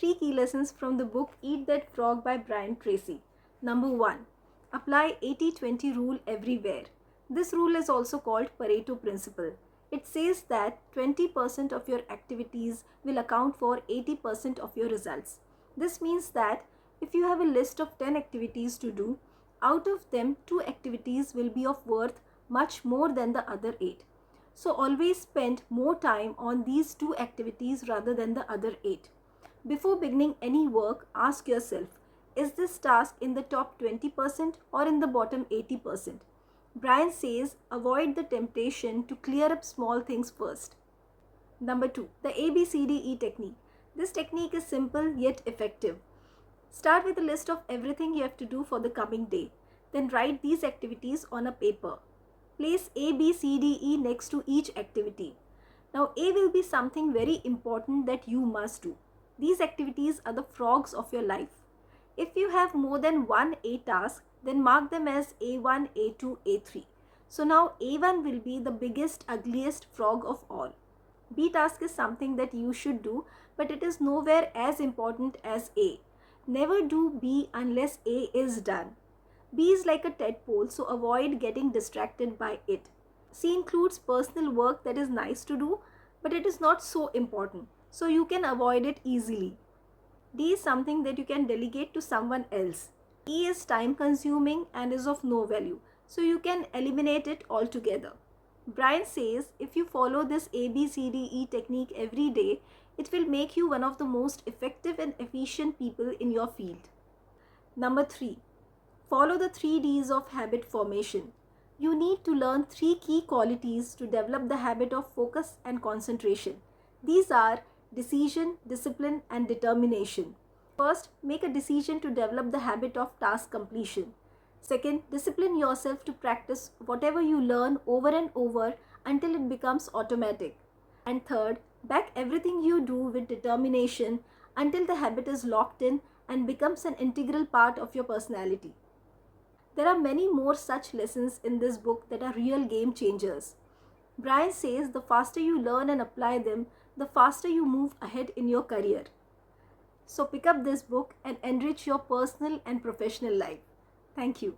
3 key lessons from the book Eat That Frog by Brian Tracy. Number 1. Apply 80-20 rule everywhere. This rule is also called Pareto principle. It says that 20% of your activities will account for 80% of your results. This means that if you have a list of 10 activities to do, out of them 2 activities will be of worth much more than the other 8. So always spend more time on these 2 activities rather than the other 8. Before beginning any work, ask yourself, is this task in the top 20% or in the bottom 80%? Brian says, avoid the temptation to clear up small things first. Number 2, the ABCDE technique. This technique is simple yet effective. Start with a list of everything you have to do for the coming day. Then write these activities on a paper. Place A, B, C, D, E next to each activity. Now A will be something very important that you must do. These activities are the frogs of your life. If you have more than one A task, then mark them as A1, A2, A3. So now A1 will be the biggest, ugliest frog of all. B task is something that you should do, but it is nowhere as important as A. Never do B unless A is done. B is like a tadpole, so avoid getting distracted by it. C includes personal work that is nice to do, but it is not so important, so you can avoid it easily. D is something that you can delegate to someone else. E is time consuming and is of no value, so you can eliminate it altogether. Brian says if you follow this ABCDE technique every day, it will make you one of the most effective and efficient people in your field. Number 3. Follow the 3 Ds of habit formation. You need to learn 3 key qualities to develop the habit of focus and concentration. These are decision, discipline, and determination. First, make a decision to develop the habit of task completion. Second, discipline yourself to practice whatever you learn over and over until it becomes automatic. And third, back everything you do with determination until the habit is locked in and becomes an integral part of your personality. There are many more such lessons in this book that are real game changers. Brian says the faster you learn and apply them, the faster you move ahead in your career. So pick up this book and enrich your personal and professional life. Thank you.